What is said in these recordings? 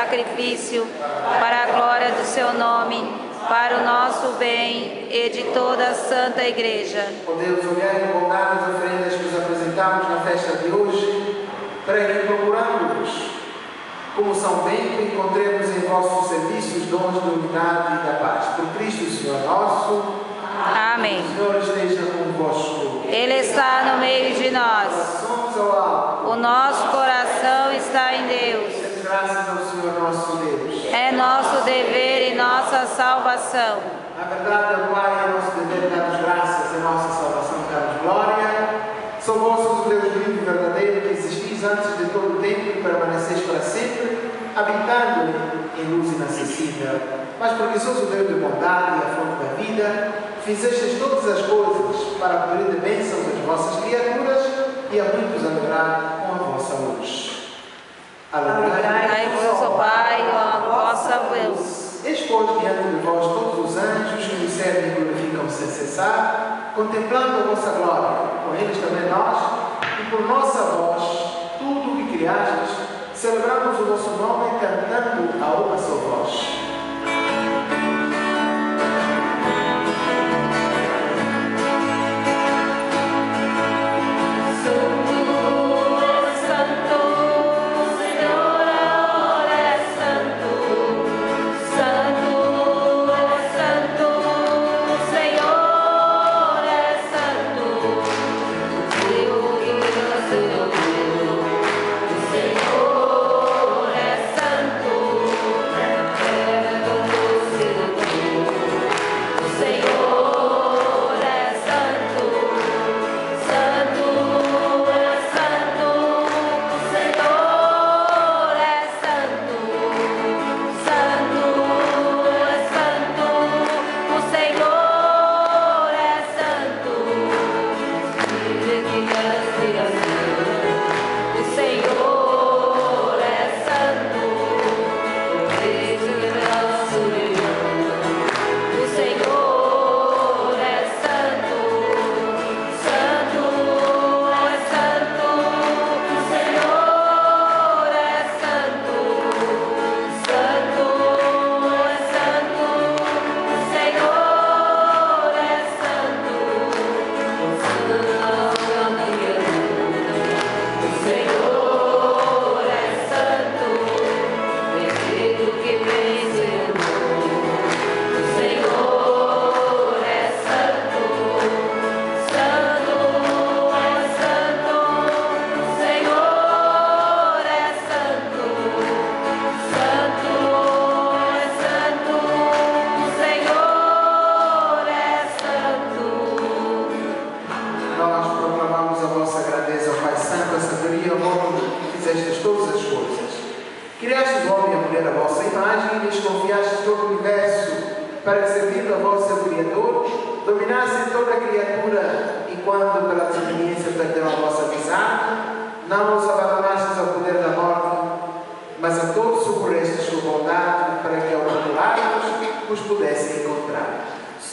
sacrifício, para a glória do seu nome, para o nosso bem e de toda a Santa Igreja. Ó Deus, olhai em bondade as oferendas que nos apresentamos na festa de hoje, para que, procurando-nos como São Bento, encontremos em vossos serviços dons de unidade e da paz. Por Cristo, Senhor nosso. Amém. O Senhor esteja convosco. Ele está no meio de nós. Corações ao alto. O nosso coração está em Deus. Graças ao Senhor nosso Deus. É nosso dever e nossa salvação. Na verdade, ao Pai, é nosso dever dar-vos graças, é nossa salvação dar-vos glória. Sou vossos o Deus vivo e verdadeiro, que existis antes de todo o tempo e permaneceis para sempre, habitando em luz inacessível. Mas porque sois o Deus de bondade e a fonte da vida, fizestes todas as coisas para poder de bênçãos às vossas criaturas e a muitos alegrar com a vossa luz. Alegrai-vos, ó Pai, a vossa luz. Expôs diante de vós todos os anjos que vos servem e glorificam sem cessar, contemplando a vossa glória, com eles também nós, e por nossa voz, tudo o que criastes, celebramos o vosso nome cantando a uma só voz.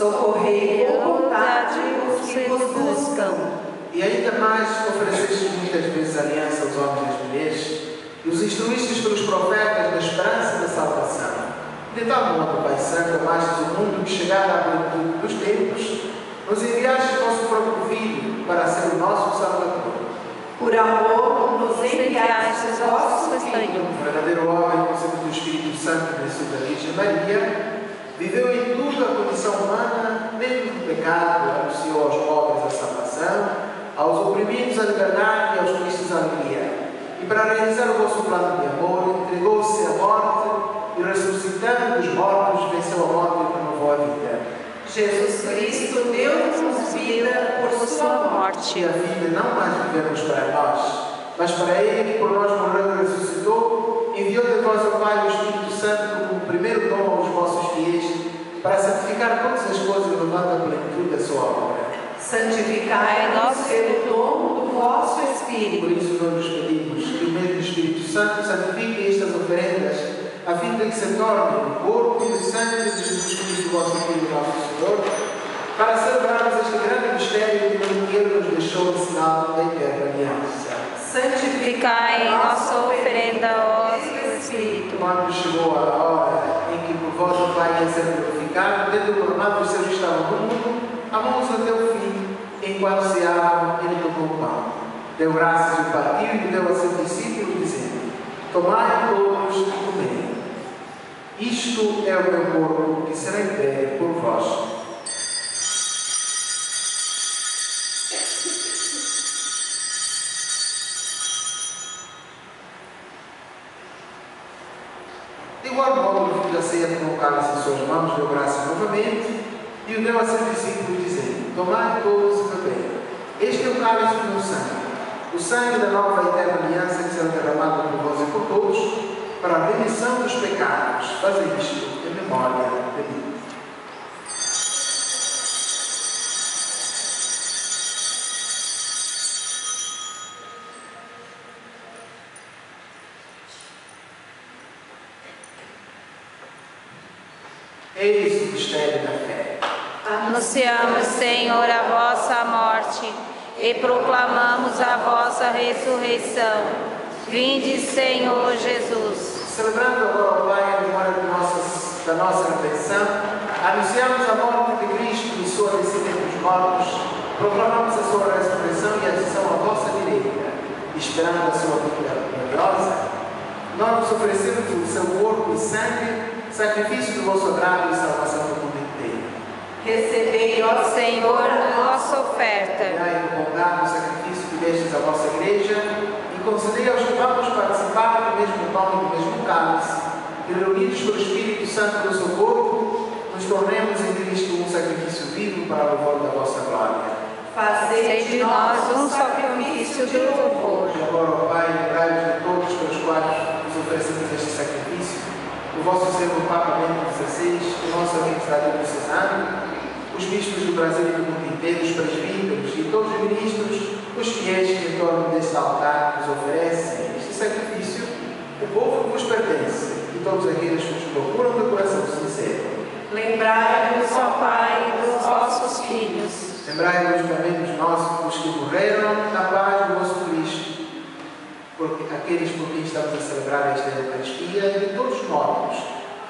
Socorrei com bondade os que vos buscam. E ainda mais oferecestes muitas vezes aliança aos homens e às mulheres, e os instruístes pelos profetas da esperança e da salvação. De tal modo, Pai Santo, amastes o mundo que, chegada à plenitude dos tempos, nos enviastes o vosso próprio Filho para ser o nosso Salvador. Por amor, nos enviastes o vosso Filho. O verdadeiro homem, concebido do Espírito Santo e nascido da Virgem Maria, viveu em tudo a condição humana, mesmo do pecado, anunciou aos pobres a salvação, aos oprimidos a liberdade e aos tristes a alegria. E para realizar o vosso plano de amor, entregou-se à morte e, ressuscitando dos mortos, venceu a morte e renovou a vida. Jesus Cristo deu-nos vida por sua morte. E a vida não mais vivemos para nós, mas para Ele que por nós morreu e ressuscitou, enviou de vós ao Pai o Espírito Santo como primeiro dom aos vossos fiéis, para santificar todas as coisas, levando a plenitude da sua obra. Santificai-nos pelo dom do vosso Espírito. Por isso nós nos pedimos que o mesmo Espírito Santo santifique estas oferendas, a fim de que se tornem o corpo e o sangue de Jesus Cristo, vosso Filho e nosso Senhor, para celebrarmos este grande mistério que Ele nos deixou em sinal da eterna aliança. Santificai nossa oferenda, ó Espírito. Quando a ser glorificado, tendo proclamado os seus que estavam no mundo, amou-os até o fim, enquanto ceavam, ele tomou o pão. Deu graças e o partiu e deu a seus discípulos, dizendo: tomai todos e comei. Isto é o meu corpo que será entregue por vós. De igual modo, o filho da ceia tomou o cálice em suas mãos, deu graças novamente e o deu a seus discípulos, dizendo: tomai todos e bebei. Este é o cálice do meu sangue, o sangue da nova e eterna aliança que será derramado por vós e por todos, para a remissão dos pecados. Fazei isto em memória de mim. Eis o mistério da fé. Anunciamos, Senhor, a vossa morte e proclamamos a vossa ressurreição. Vinde, Senhor Jesus. Celebrando agora o Pai a memória da nossa redenção, anunciamos a morte de Cristo e sua descida entre os mortos, proclamamos a sua ressurreição e a ascensão à vossa direita, esperando a sua vinda gloriosa. Nós vos oferecemos o seu corpo e sangue, sacrifício do vosso agrado e salvação do mundo inteiro. Recebei, ó Senhor, a nossa oferta. Dai com bondade o sacrifício que destes à vossa igreja e concedei aos que vamos participar do mesmo pão e do mesmo cálice, que reunidos pelo Espírito Santo do seu corpo, nos tornemos em Cristo um sacrifício vivo para o louvor da vossa glória. Fazei de nós um sacrifício de louvor. E agora, ó Pai, lembrai-vos de todos pelos quais nos oferecemos este sacrifício, o vosso servo Papa Bento XVI, o nosso administrador diocesano, os bispos do Brasil e do mundo inteiro, os presbíteros e todos os ministros, os fiéis que em torno deste altar nos oferecem este sacrifício, o povo que vos pertence e todos aqueles que vos procuram de coração sincero. Lembrai-vos, ó Pai, dos vossos filhos. Lembrai-vos também dos nossos que morreram na paz do vosso Cristo, porque aqueles por quem estamos a celebrar esta Eucaristia e de todos os mortos,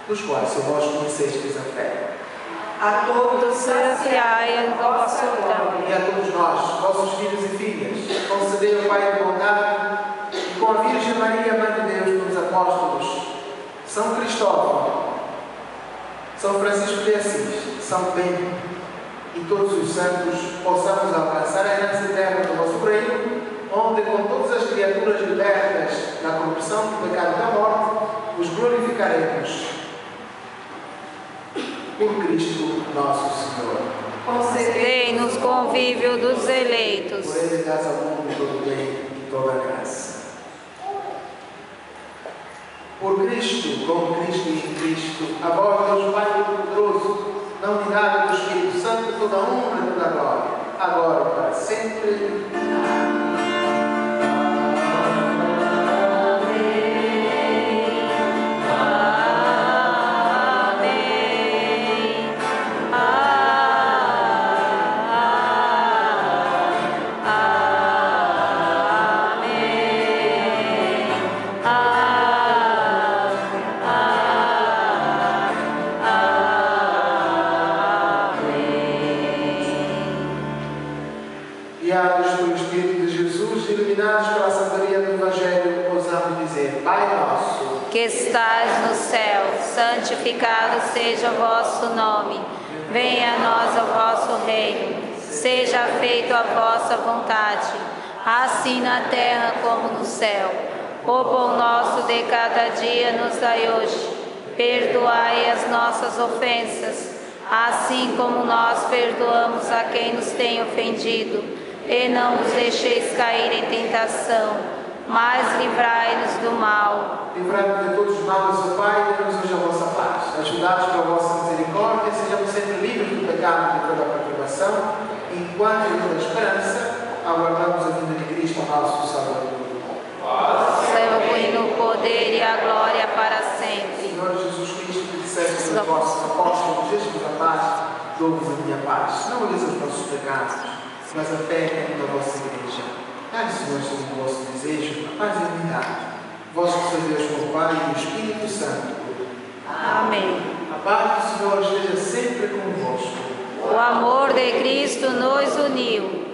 dos quais só vós conhecestes a fé. A todos saciai o vosso trono. E a todos nós, vossos filhos e filhas, concedei ao Pai de bondade e com a Virgem Maria, Mãe de Deus, pelos apóstolos, São Cristóvão, São Francisco de Assis, São Bento e todos os santos, possamos alcançar a herança eterna do vosso reino, onde com todas as criaturas libertas da corrupção, do pecado e da morte, vos glorificaremos. Por Cristo nosso Senhor. Concedei-nos convívio dos eleitos. Por ele dás ao mundo todo o bem e toda a graça. Por Cristo, com Cristo e em Cristo, a vós, Deus Pai Todo-Poderoso, na unidade do Espírito Santo, toda a honra e toda a glória, agora e para sempre. Amém. Guiados pelo Espírito de Jesus, iluminados pela sabedoria do Evangelho, ousamos dizer: Pai nosso, que estais no céu, santificado seja o vosso nome. Venha a nós o vosso reino. Seja feita a vossa vontade, assim na terra como no céu. O pão nosso de cada dia nos dai hoje. Perdoai as nossas ofensas, assim como nós perdoamos a quem nos tem ofendido. E não nos deixeis cair em tentação, mas livrai-nos do mal. Livrai-nos de todos os males, ó Pai, e dai-nos hoje a vossa paz. Ajudados pela vossa misericórdia, sejamos sempre livres do pecado e de toda a perturbação, e enquanto em toda a esperança, aguardamos a vinda de Cristo, nosso Salvador. Salve no poder e a glória para sempre. Senhor Jesus Cristo, que disseste aos vossos apóstolos: deixe-vos a paz, dou-vos a minha paz. Não olheis os nossos pecados, mas a fé é da vossa igreja. Dai, Senhor, segundo o vosso desejo, a paz e a unidade. Vós que sois Deus, o Pai e o Espírito Santo. Amém. A paz do Senhor esteja sempre convosco. O amor de Cristo nos uniu.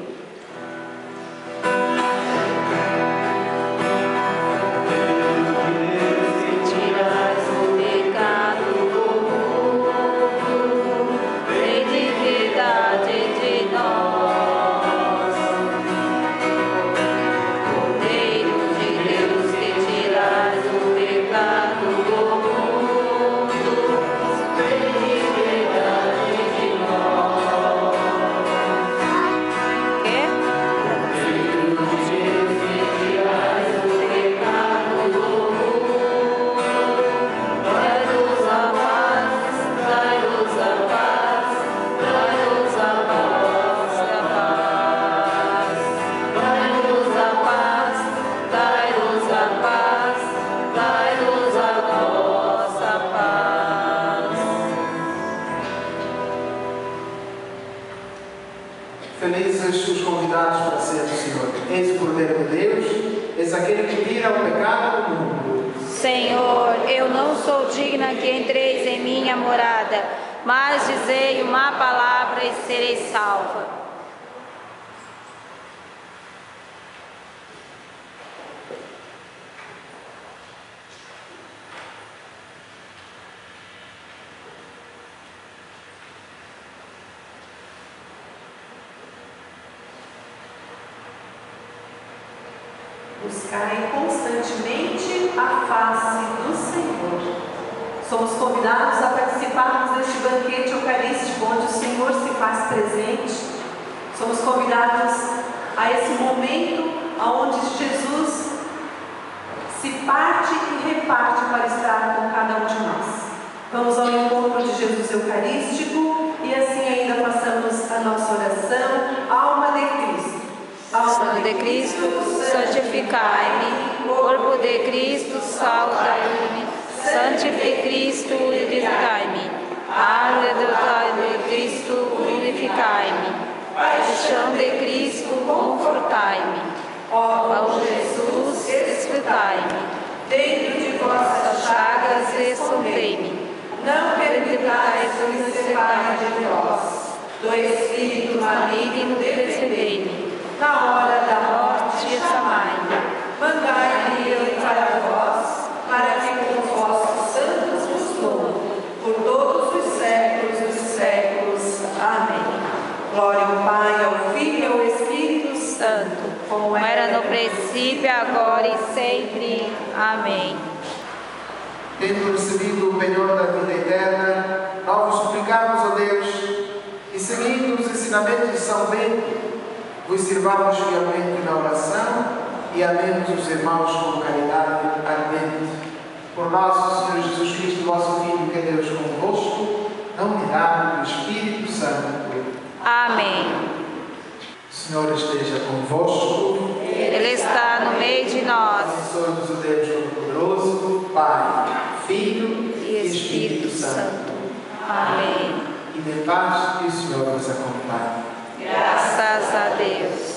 Felizes os convidados para ser do Senhor. Eis o Cordeiro de Deus, eis aquele que tira o pecado do mundo. Senhor, eu não sou digna que entreis em minha morada, mas dizei uma palavra e serei salva. Buscarem constantemente a face do Senhor. Somos convidados a participarmos deste banquete eucarístico onde o Senhor se faz presente. Somos convidados a esse momento onde Jesus se parte e reparte para estar com cada um de nós. Vamos ao encontro de Jesus Eucarístico e assim ainda façamos a nossa oração. Alma de Cristo. Alma de Cristo, santificai-me. Corpo de Cristo, saltai-me. Santificai Cristo, purificai-me. Alma de Cristo, purificai-me. Paixão de Cristo, confortai-me. Ó Jesus, escutai-me. Dentro de vossas chagas, respondei-me. não permitais que me separe de vós. Do Espírito maligno, defendei-me. Na hora da morte, chamai-me. Mandai-me para vós, para que com os vossos santos vos louvo, por todos os séculos dos séculos. Amém. Glória ao Pai, ao Filho e ao Espírito Santo, como era no princípio, agora e sempre. Amém. Tendo recebido o penhor da vida eterna, nós vos suplicamos a Deus e, seguindo os ensinamentos de São Bento, vos sirvamos fielmente na oração e amemos os irmãos com caridade ardente. Por nosso Senhor Jesus Cristo, vosso Filho, que é Deus convosco, na unidade do Espírito Santo. Amém. O Senhor esteja convosco. Ele está no meio de nós. Abençoe-nos o Deus Todo-Poderoso, Pai, Filho e Espírito Santo. Amém. E de paz que o Senhor nos acompanhe. Graças a Deus.